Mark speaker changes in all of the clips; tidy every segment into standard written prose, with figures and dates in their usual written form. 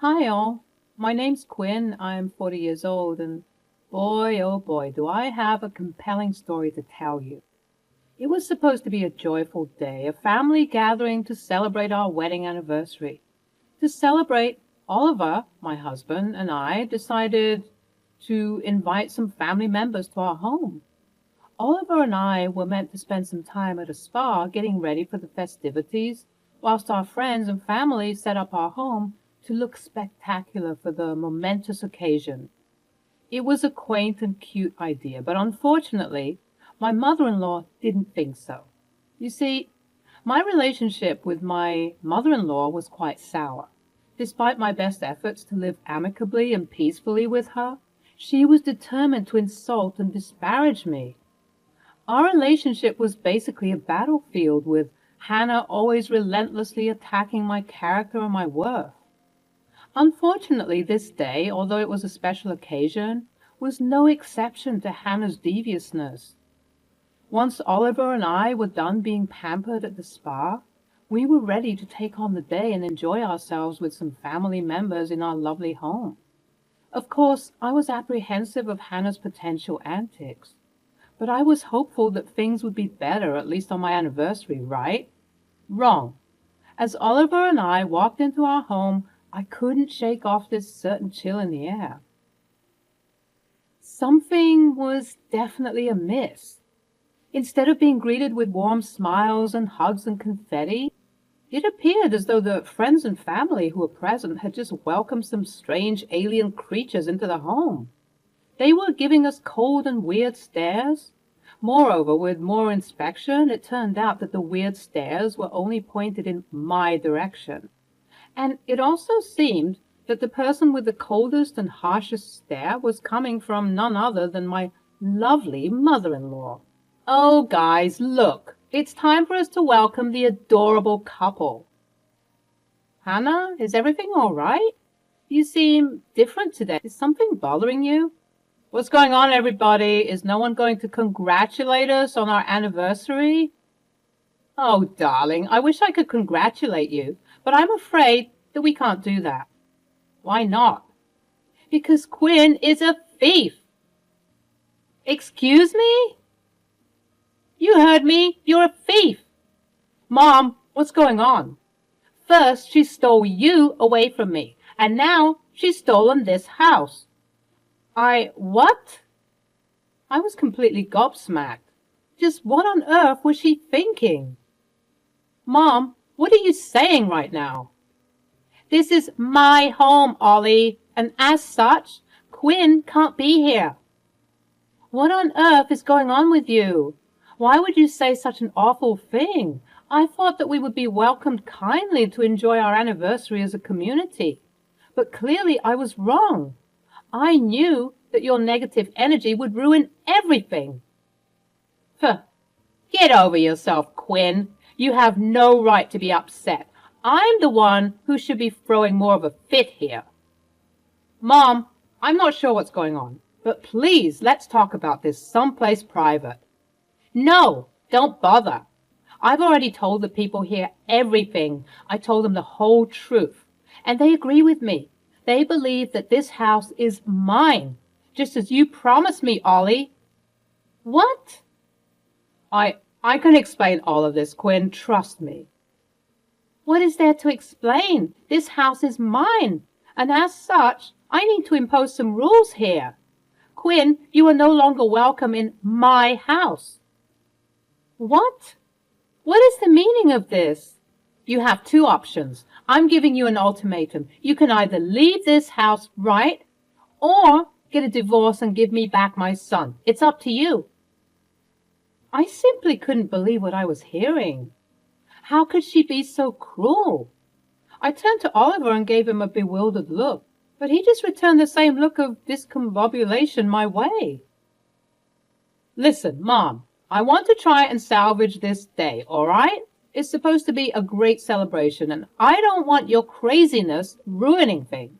Speaker 1: Hi all, my name's Quinn. I'm 40 years old and boy oh boy do I have a compelling story to tell you. It was supposed to be a joyful day, a family gathering to celebrate our wedding anniversary. To celebrate, Oliver, my husband, and I decided to invite some family members to our home. Oliver and I were meant to spend some time at a spa getting ready for the festivities, whilst our friends and family set up our home to look spectacular for the momentous occasion. It was a quaint and cute idea, but unfortunately, my mother-in-law didn't think so. You see, my relationship with my mother-in-law was quite sour. Despite my best efforts to live amicably and peacefully with her, she was determined to insult and disparage me. Our relationship was basically a battlefield, with Hannah always relentlessly attacking my character and my worth. Unfortunately, this day, although it was a special occasion, was no exception to Hannah's deviousness. Once Oliver and I were done being pampered at the spa, we were ready to take on the day and enjoy ourselves with some family members in our lovely home. Of course, I was apprehensive of Hannah's potential antics, but I was hopeful that things would be better, at least on my anniversary, right? Wrong. As Oliver and I walked into our home, I couldn't shake off this certain chill in the air. Something was definitely amiss. Instead of being greeted with warm smiles and hugs and confetti, it appeared as though the friends and family who were present had just welcomed some strange alien creatures into the home. They were giving us cold and weird stares. Moreover, with more inspection, it turned out that the weird stares were only pointed in my direction. And it also seemed that the person with the coldest and harshest stare was coming from none other than my lovely mother-in-law. Oh, guys, look, it's time for us to welcome the adorable couple. Hannah, is everything all right? You seem different today. Is something bothering you? What's going on, everybody? Is no one going to congratulate us on our anniversary? Oh, darling, I wish I could congratulate you, but I'm afraid that we can't do that. Why not? Because Quinn is a thief. Excuse me? You heard me. You're a thief. Mom, what's going on? First, she stole you away from me, and now she's stolen this house. What? I was completely gobsmacked. Just what on earth was she thinking? Mom, what are you saying right now? This is my home, Ollie, and as such, Quinn can't be here. What on earth is going on with you? Why would you say such an awful thing? I thought that we would be welcomed kindly to enjoy our anniversary as a community. But clearly I was wrong. I knew that your negative energy would ruin everything. Get over yourself, Quinn. You have no right to be upset. I'm the one who should be throwing more of a fit here. Mom, I'm not sure what's going on, but please let's talk about this someplace private. No, don't bother. I've already told the people here everything. I told them the whole truth, and they agree with me. They believe that this house is mine, just as you promised me, Ollie. What? I can explain all of this, Quinn, trust me. What is there to explain? This house is mine, and as such, I need to impose some rules here. Quinn, you are no longer welcome in my house. What? What is the meaning of this? You have two options. I'm giving you an ultimatum. You can either leave this house right, or get a divorce and give me back my son. It's up to you. I simply couldn't believe what I was hearing. How could she be so cruel? I turned to Oliver and gave him a bewildered look, but he just returned the same look of discombobulation my way. Listen, Mom, I want to try and salvage this day, all right? It's supposed to be a great celebration, and I don't want your craziness ruining things.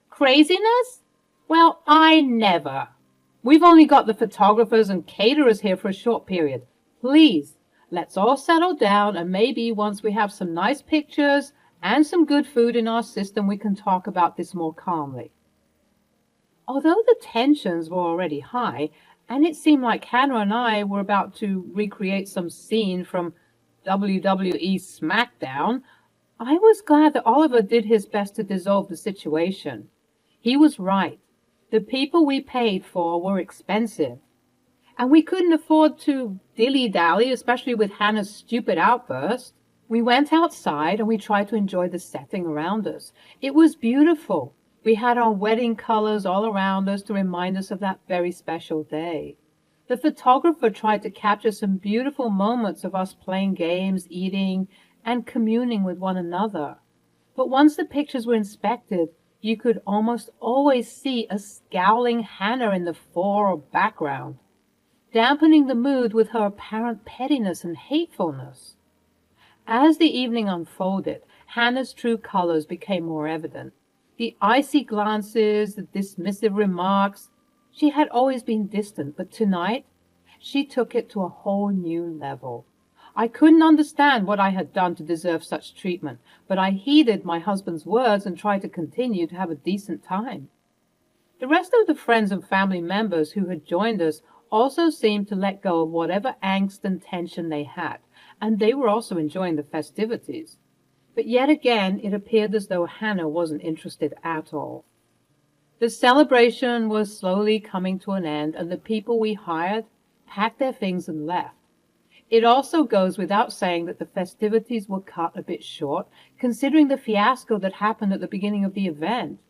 Speaker 1: Craziness? Well, I never. We've only got the photographers and caterers here for a short period. Please, let's all settle down, and maybe once we have some nice pictures and some good food in our system, we can talk about this more calmly. Although the tensions were already high, and it seemed like Hannah and I were about to recreate some scene from WWE SmackDown, I was glad that Oliver did his best to dissolve the situation. He was right. The people we paid for were expensive, and we couldn't afford to dilly-dally, especially with Hannah's stupid outburst. We went outside and we tried to enjoy the setting around us. It was beautiful. We had our wedding colors all around us to remind us of that very special day. The photographer tried to capture some beautiful moments of us playing games, eating, and communing with one another. But once the pictures were inspected, you could almost always see a scowling Hannah in the fore or background, dampening the mood with her apparent pettiness and hatefulness. As the evening unfolded, Hannah's true colors became more evident. The icy glances, the dismissive remarks. She had always been distant, but tonight she took it to a whole new level. I couldn't understand what I had done to deserve such treatment, but I heeded my husband's words and tried to continue to have a decent time. The rest of the friends and family members who had joined us also seemed to let go of whatever angst and tension they had, and they were also enjoying the festivities. But yet again, it appeared as though Hannah wasn't interested at all. The celebration was slowly coming to an end, and the people we hired packed their things and left. It also goes without saying that the festivities were cut a bit short, considering the fiasco that happened at the beginning of the event.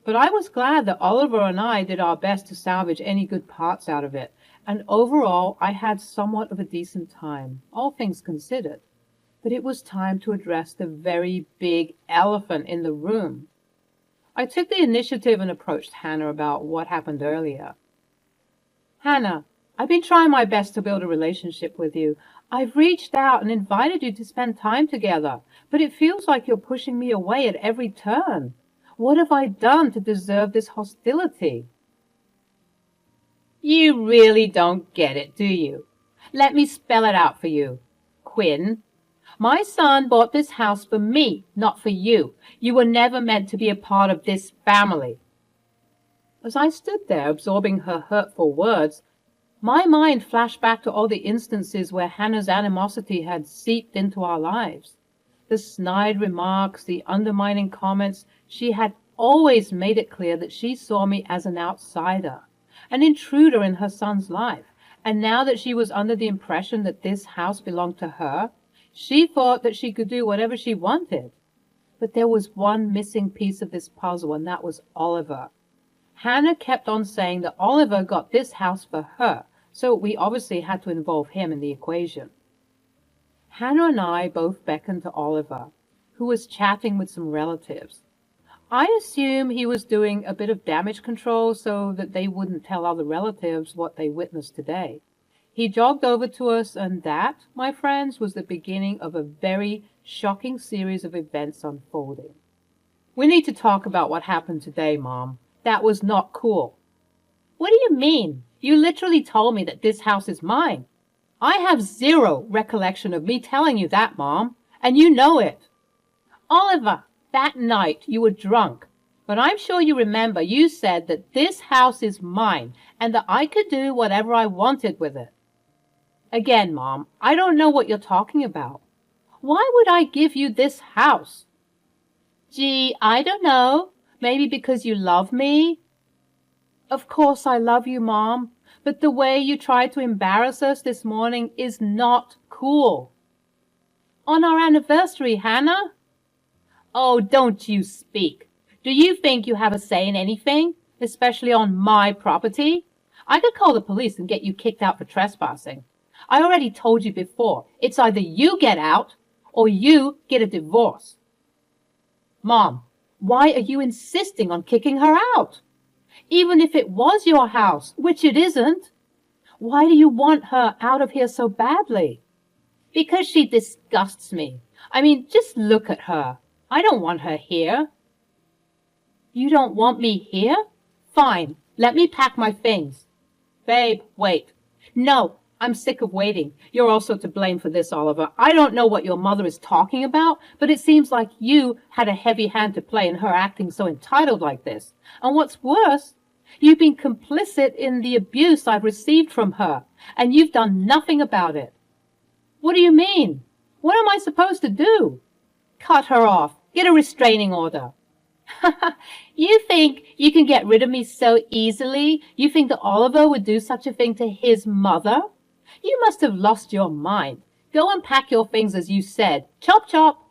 Speaker 1: But I was glad that Oliver and I did our best to salvage any good parts out of it, and overall I had somewhat of a decent time, all things considered. But it was time to address the very big elephant in the room. I took the initiative and approached Hannah about what happened earlier. Hannah, I've been trying my best to build a relationship with you. I've reached out and invited you to spend time together, but it feels like you're pushing me away at every turn. What have I done to deserve this hostility? You really don't get it, do you? Let me spell it out for you. Quinn, my son bought this house for me, not for you. You were never meant to be a part of this family. As I stood there absorbing her hurtful words, my mind flashed back to all the instances where Hannah's animosity had seeped into our lives. The snide remarks, the undermining comments. She had always made it clear that she saw me as an outsider, an intruder in her son's life. And now that she was under the impression that this house belonged to her, she thought that she could do whatever she wanted. But there was one missing piece of this puzzle, and that was Oliver. Hannah kept on saying that Oliver got this house for her, so we obviously had to involve him in the equation. Hannah and I both beckoned to Oliver, who was chatting with some relatives. I assume he was doing a bit of damage control so that they wouldn't tell other relatives what they witnessed today. He jogged over to us, and that, my friends, was the beginning of a very shocking series of events unfolding. We need to talk about what happened today, Mom. That was not cool. What do you mean? You literally told me that this house is mine. I have zero recollection of me telling you that, Mom, and you know it. Oliver, that night you were drunk, but I'm sure you remember you said that this house is mine and that I could do whatever I wanted with it. Again, Mom, I don't know what you're talking about. Why would I give you this house? Gee, I don't know. Maybe because you love me? Of course I love you, Mom, but the way you tried to embarrass us this morning is not cool. On our anniversary, Hannah? Oh, don't you speak. Do you think you have a say in anything, especially on my property? I could call the police and get you kicked out for trespassing. I already told you before, it's either you get out or you get a divorce. Mom, why are you insisting on kicking her out? Even if it was your house, which it isn't, why do you want her out of here so badly? Because she disgusts me. I mean, just look at her. I don't want her here. You don't want me here? Fine, let me pack my things. Babe, wait. No, I'm sick of waiting. You're also to blame for this, Oliver. I don't know what your mother is talking about, but it seems like you had a heavy hand to play in her acting so entitled like this. And what's worse, you've been complicit in the abuse I've received from her, and you've done nothing about it. What do you mean? What am I supposed to do? Cut her off. Get a restraining order. You think you can get rid of me so easily? You think that Oliver would do such a thing to his mother? You must have lost your mind. Go and pack your things as you said. Chop, chop.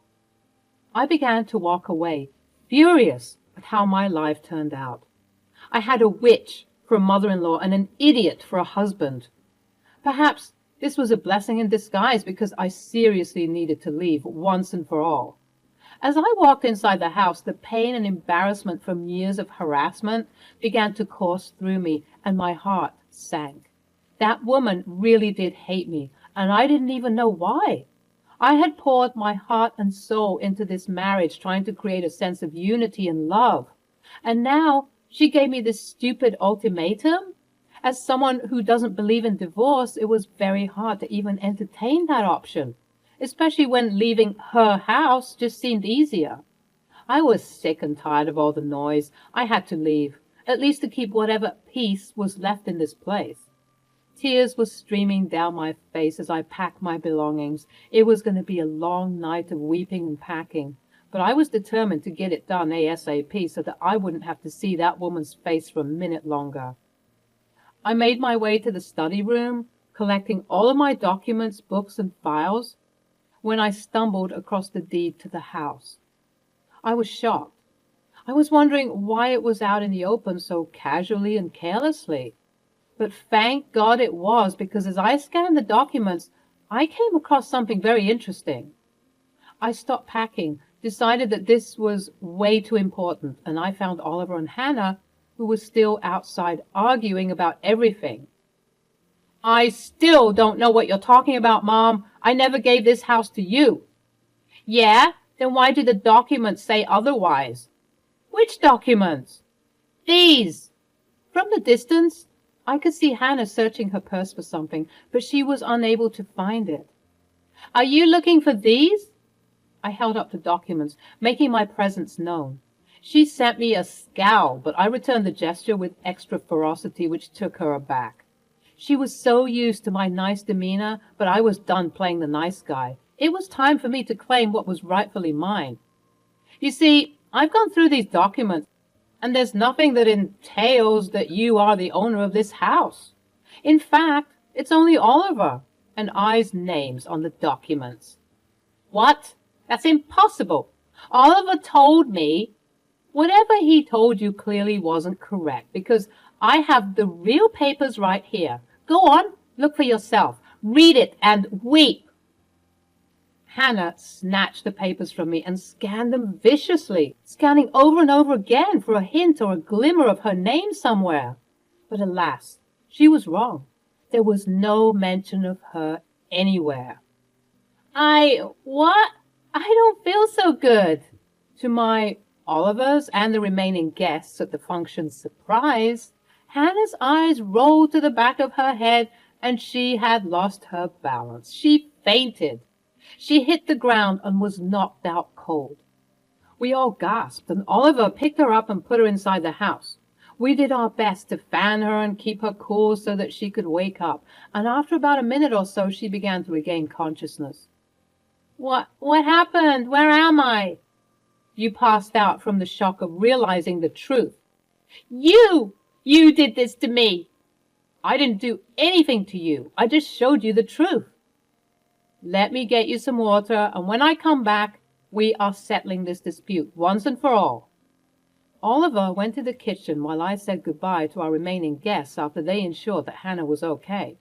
Speaker 1: I began to walk away, furious at how my life turned out. I had a witch for a mother-in-law and an idiot for a husband. Perhaps this was a blessing in disguise because I seriously needed to leave once and for all. As I walked inside the house, the pain and embarrassment from years of harassment began to course through me, and my heart sank. That woman really did hate me, and I didn't even know why. I had poured my heart and soul into this marriage, trying to create a sense of unity and love. And now she gave me this stupid ultimatum? As someone who doesn't believe in divorce, it was very hard to even entertain that option, especially when leaving her house just seemed easier. I was sick and tired of all the noise. I had to leave, at least to keep whatever peace was left in this place. Tears were streaming down my face as I packed my belongings. It was going to be a long night of weeping and packing, but I was determined to get it done ASAP so that I wouldn't have to see that woman's face for a minute longer. I made my way to the study room, collecting all of my documents, books, and files, when I stumbled across the deed to the house. I was shocked. I was wondering why it was out in the open so casually and carelessly. But thank God it was, because as I scanned the documents, I came across something very interesting. I stopped packing, decided that this was way too important, and I found Oliver and Hannah, who were still outside arguing about everything. I still don't know what you're talking about, Mom. I never gave this house to you. Yeah? Then why do the documents say otherwise? Which documents? These. From the distance, I could see Hannah searching her purse for something, but she was unable to find it. Are you looking for these? I held up the documents, making my presence known. She sent me a scowl, but I returned the gesture with extra ferocity, which took her aback. She was so used to my nice demeanor, but I was done playing the nice guy. It was time for me to claim what was rightfully mine. You see, I've gone through these documents, and there's nothing that entails that you are the owner of this house. In fact, it's only Oliver and I's names on the documents. What? That's impossible. Oliver told me. Whatever he told you clearly wasn't correct, because I have the real papers right here. Go on, look for yourself. Read it and weep. Hannah snatched the papers from me and scanned them viciously, scanning over and over again for a hint or a glimmer of her name somewhere. But alas, she was wrong. There was no mention of her anywhere. What? I don't feel so good. To my Oliver's and the remaining guests at the function's surprise, Hannah's eyes rolled to the back of her head, and she had lost her balance. She fainted. She hit the ground and was knocked out cold. We all gasped, and Oliver picked her up and put her inside the house. We did our best to fan her and keep her cool so that she could wake up, and after about a minute or so, she began to regain consciousness. What happened? Where am I? You passed out from the shock of realizing the truth. You did this to me. I didn't do anything to you. I just showed you the truth. Let me get you some water, and when I come back, we are settling this dispute once and for all. Oliver went to the kitchen while I said goodbye to our remaining guests after they ensured that Hannah was okay.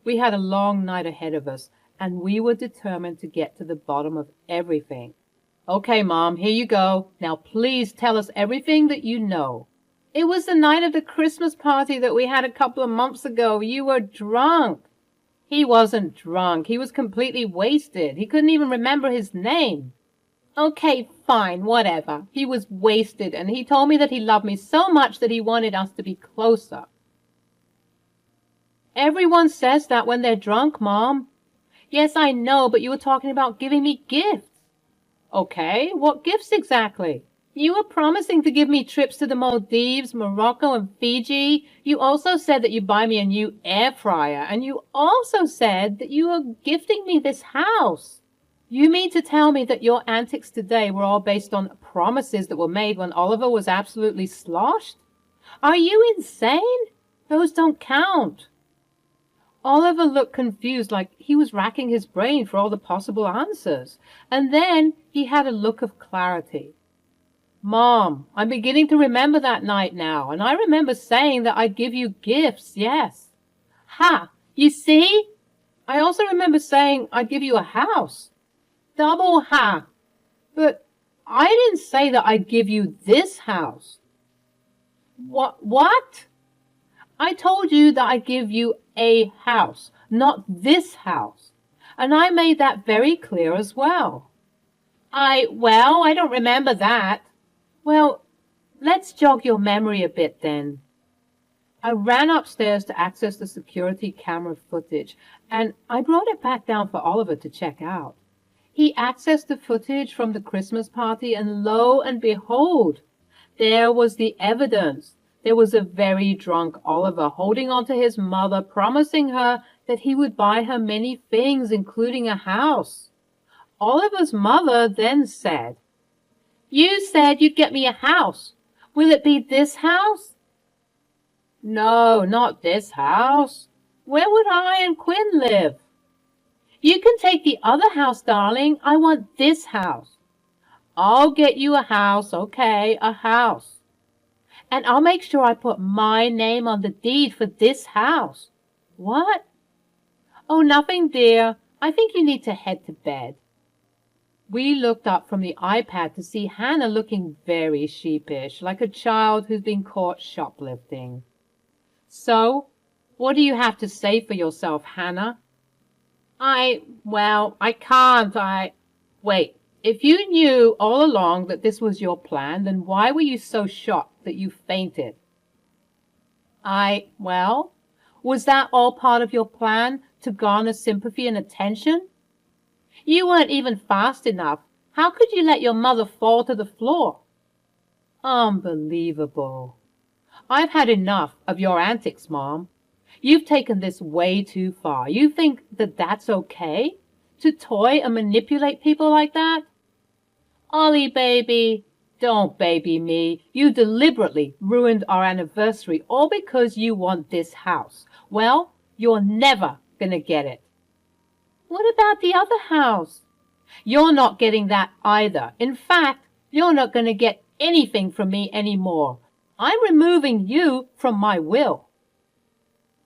Speaker 1: We had a long night ahead of us, and we were determined to get to the bottom of everything. Okay, Mom, here you go. Now please tell us everything that you know. It was the night of the Christmas party that we had a couple of months ago. You were drunk. He wasn't drunk. He was completely wasted. He couldn't even remember his name. Okay, fine, whatever. He was wasted, and he told me that he loved me so much that he wanted us to be closer. Everyone says that when they're drunk, Mom. Yes, I know, but you were talking about giving me gifts. Okay, what gifts exactly? You were promising to give me trips to the Maldives, Morocco, and Fiji. You also said that you'd buy me a new air fryer, and you also said that you were gifting me this house. You mean to tell me that your antics today were all based on promises that were made when Oliver was absolutely sloshed? Are you insane? Those don't count. Oliver looked confused, like he was racking his brain for all the possible answers. And then he had a look of clarity. Mom, I'm beginning to remember that night now, and I remember saying that I'd give you gifts, yes. Ha! You see? I also remember saying I'd give you a house. Double ha! But I didn't say that I'd give you this house. What? I told you that I'd give you a house, not this house. And I made that very clear as well. I don't remember that. Well, let's jog your memory a bit then. I ran upstairs to access the security camera footage, and I brought it back down for Oliver to check out. He accessed the footage from the Christmas party, and lo and behold, there was the evidence. There was a very drunk Oliver holding on to his mother, promising her that he would buy her many things, including a house. Oliver's mother then said, "You said you'd get me a house. Will it be this house?" "No, not this house. Where would I and Quinn live?" "You can take the other house, darling. I want this house." "I'll get you a house, okay, a house. And I'll make sure I put my name on the deed for this house." "What?" "Oh, nothing, dear. I think you need to head to bed." We looked up from the iPad to see Hannah looking very sheepish, like a child who's been caught shoplifting. "So, what do you have to say for yourself, Hannah?" I can't. Wait, if you knew all along that this was your plan, then why were you so shocked that you fainted? Was that all part of your plan to garner sympathy and attention? You weren't even fast enough. How could you let your mother fall to the floor? Unbelievable. I've had enough of your antics, Mom. You've taken this way too far. You think that that's okay? To toy and manipulate people like that? Ollie, baby, don't baby me. You deliberately ruined our anniversary all because you want this house. Well, you're never gonna get it. What about the other house? You're not getting that either. In fact, you're not gonna get anything from me anymore. I'm removing you from my will.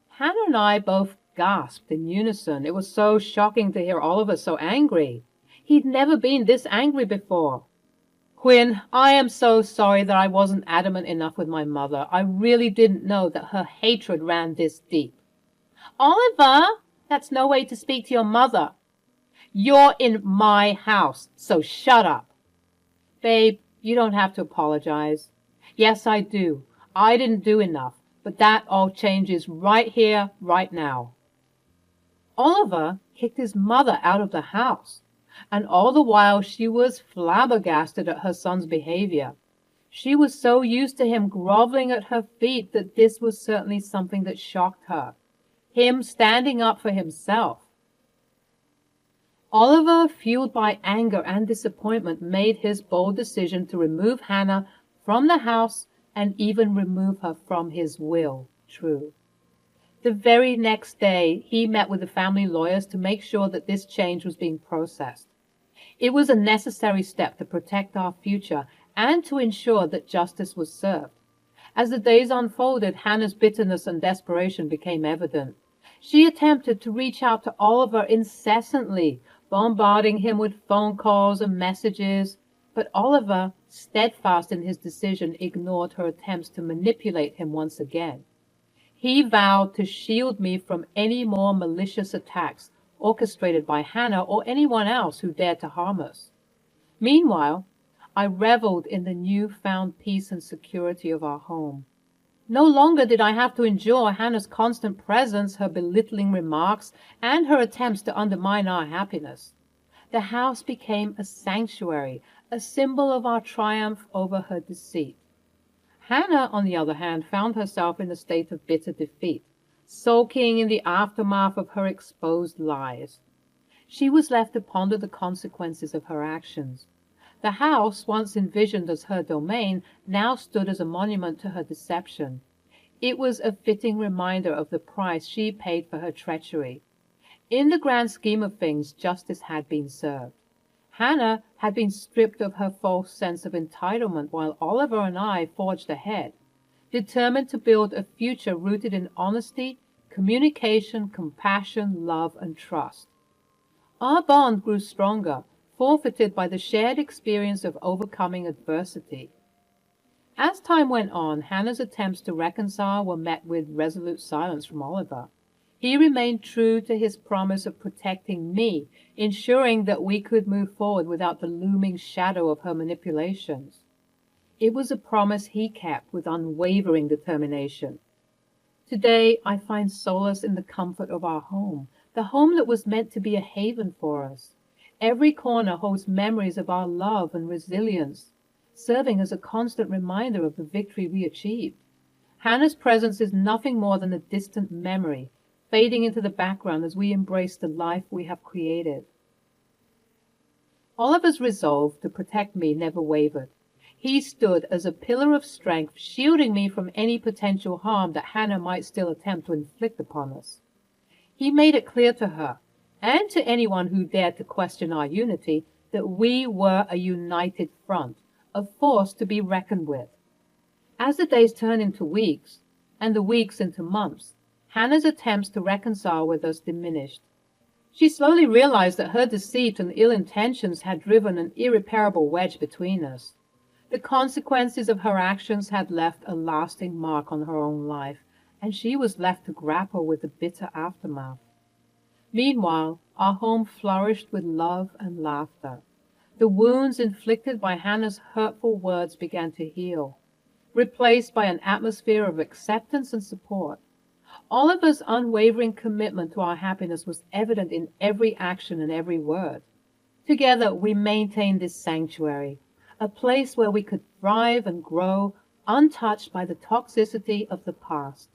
Speaker 1: Hannah and I both gasped in unison. It was so shocking to hear Oliver so angry. He'd never been this angry before. Quinn, I am so sorry that I wasn't adamant enough with my mother. I really didn't know that her hatred ran this deep. Oliver, that's no way to speak to your mother. You're in my house, so shut up. Babe, you don't have to apologize. Yes, I do. I didn't do enough, but that all changes right here, right now. Oliver kicked his mother out of the house, and all the while she was flabbergasted at her son's behavior. She was so used to him groveling at her feet that this was certainly something that shocked her. Him standing up for himself. Oliver, fueled by anger and disappointment, made his bold decision to remove Hannah from the house and even remove her from his will. True. The very next day, he met with the family lawyers to make sure that this change was being processed. It was a necessary step to protect our future and to ensure that justice was served. As the days unfolded, Hannah's bitterness and desperation became evident. She attempted to reach out to Oliver incessantly, bombarding him with phone calls and messages, but Oliver, steadfast in his decision, ignored her attempts to manipulate him once again. He vowed to shield me from any more malicious attacks orchestrated by Hannah or anyone else who dared to harm us. Meanwhile, I reveled in the newfound peace and security of our home. No longer did I have to endure Hannah's constant presence, her belittling remarks, and her attempts to undermine our happiness. The house became a sanctuary, a symbol of our triumph over her deceit. Hannah, on the other hand, found herself in a state of bitter defeat, sulking in the aftermath of her exposed lies. She was left to ponder the consequences of her actions. The house, once envisioned as her domain, now stood as a monument to her deception. It was a fitting reminder of the price she paid for her treachery. In the grand scheme of things, justice had been served. Hannah had been stripped of her false sense of entitlement while Oliver and I forged ahead, determined to build a future rooted in honesty, communication, compassion, love, and trust. Our bond grew stronger, forfeited by the shared experience of overcoming adversity. As time went on, Hannah's attempts to reconcile were met with resolute silence from Oliver. He remained true to his promise of protecting me, ensuring that we could move forward without the looming shadow of her manipulations. It was a promise he kept with unwavering determination. Today, I find solace in the comfort of our home, the home that was meant to be a haven for us. Every corner holds memories of our love and resilience, serving as a constant reminder of the victory we achieved. Hannah's presence is nothing more than a distant memory, fading into the background as we embrace the life we have created. Oliver's resolve to protect me never wavered. He stood as a pillar of strength, shielding me from any potential harm that Hannah might still attempt to inflict upon us. He made it clear to her, and to anyone who dared to question our unity, that we were a united front, a force to be reckoned with. As the days turned into weeks, and the weeks into months, Hannah's attempts to reconcile with us diminished. She slowly realized that her deceit and ill intentions had driven an irreparable wedge between us. The consequences of her actions had left a lasting mark on her own life, and she was left to grapple with the bitter aftermath. Meanwhile, our home flourished with love and laughter. The wounds inflicted by Hannah's hurtful words began to heal, replaced by an atmosphere of acceptance and support. Oliver's unwavering commitment to our happiness was evident in every action and every word. Together, we maintained this sanctuary, a place where we could thrive and grow, untouched by the toxicity of the past.